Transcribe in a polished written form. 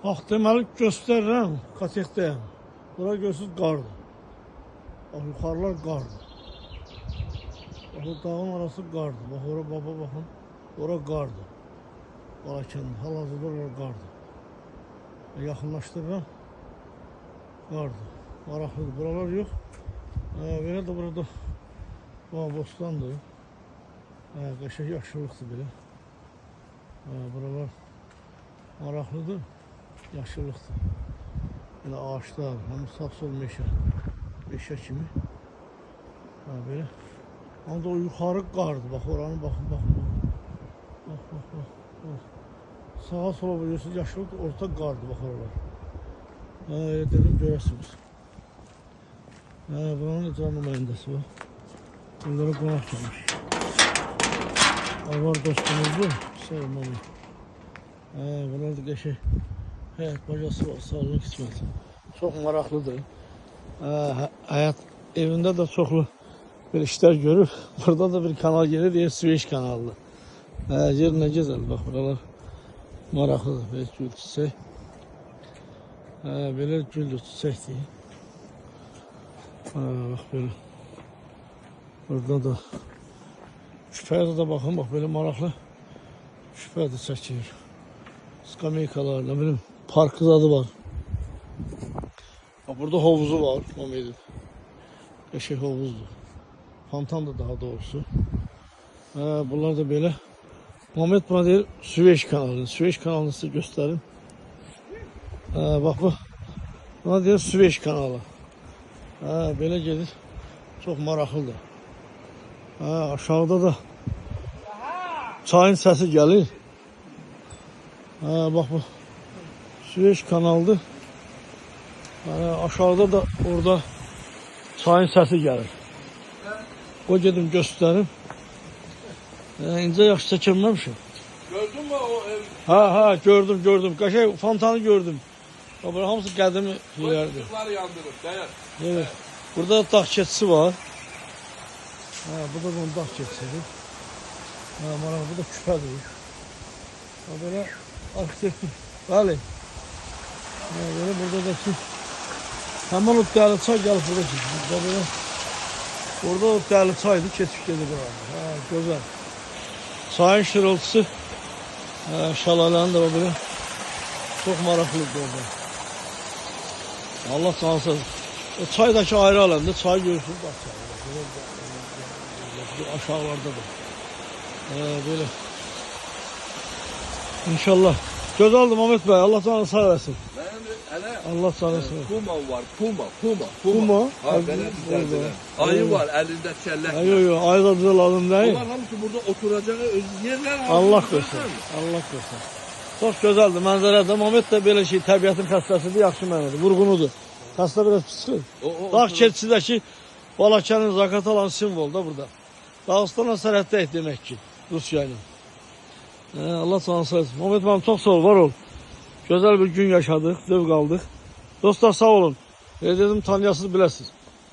Bax, deməli göstərirəm, katekdəyəm. Bura görürsünüz qardır. Bax, yuxarılar qardır. Bax, o dağın arası qardır. Bax, ora baba baxın, ora qardır. Balakəndə, hal-hazırda ora qardır. Yaxınlaşdırıram, qardır. Maraqlıdır, buralar yox. Belə də burada bostandır. Qəşəng yaşıllıqdır belə. Buralar maraqlıdır, yaşıllıqdır. Belə ağaçlar, həm sağ-sol meşə kimi. Belə. Amma da o yuxarı qardır, bax oranı baxın. Bax. Sağa sola biliyorsunuz, yaşıllıqdır, orta qardır, bax oralar. Dedim görəsiniz. Buranın icra nümayəndəsi var. Bunlara qonaq gəlmiş. Var dostumuzdur, sevməm. Bunlar da qəşəng həyat bacası var, sağlıq qismət. Çox maraqlıdır. Həyat evində də çoxlu bir işlər görüb. Burada da bir kanal gelir, deyir Süveyş kanalıdır. Yer nə gözəl, bax buralar maraqlıdır. Belə gül çiçək. Belə güldür çiçəkdir. Bax belə. Burada da küpəyə də baxın, bax belə maraqlı küpə də çəkir. Skameykalar, nə bilim, parkı zadı var. Burada hovuzu var, Momedin. Qəşəng hovuzdur. Fontandır daha doğrusu. Bunlar da belə. Momed buna deyir Süveyş kanalı. Süveyş kanalını size göstərim. Bax bu. Buna deyir Süveyş kanalı. Belə gedir. Çox maraqlıdır. Aşağıda da çayın səsi gəlir. Bax bu Süveyş kanalıdır. Aşağıda da orada çayın səsi gəlir. O gedim göstərim. İncə yaxşı çəkilməmişim. Gördün mü o ev? Ha gördüm. Qəşəng fontanı gördüm. Burada hamısı qədimi yerlərdir. Işıqları yandırır, dəyər. Evet. Burada da dağ keçisi var. Bu da onun dağ keçisidir. Bu da küpədir. Belə arxitektur. Bəli. Belə burada da ki həmin o dəli çay gəlib burada keçir. Orada o dəli çaydı, keçib gedir burada. Gözəl. Çayın şırıltısı şəlalənin də belə çox maraqlıdır orada. Allah cansız. O çaydakı ayrı aləmdə çay görürsünüz. Aşağılarda da. Böyle. İnşallah. Gözəldir Mehmet Bey. Allah canını sağ eləsin. Allah canını sağ eləsin. Puma var. Puma. Puma? Ha, belə düzəldirlər. Ayı var, əlində çəllək. Yok. Ayı da bize lazım değil. Bunlar hamısı burada oturacağı öz yerler var. Allah görsün. Çox gözəldir. Mənzərədə Mehmet də belə şey, təbiətin xəstəsidir, yaxşı mənədir. Vurğunudur. Xəstə biraz pısqır. Dağ keçisidəki Balakənin Zaqatalan simvolu da burada. Dağıstanla sərhəddəyik demək ki, Rusiya ilə. Allah sana sağ olsun. Mehmet mənim çox sağ ol, var ol. Gözəl bir gün yaşadıq, zövq aldıq. Dostlar sağ olun. Dedim tanıyasınız, biləsiniz.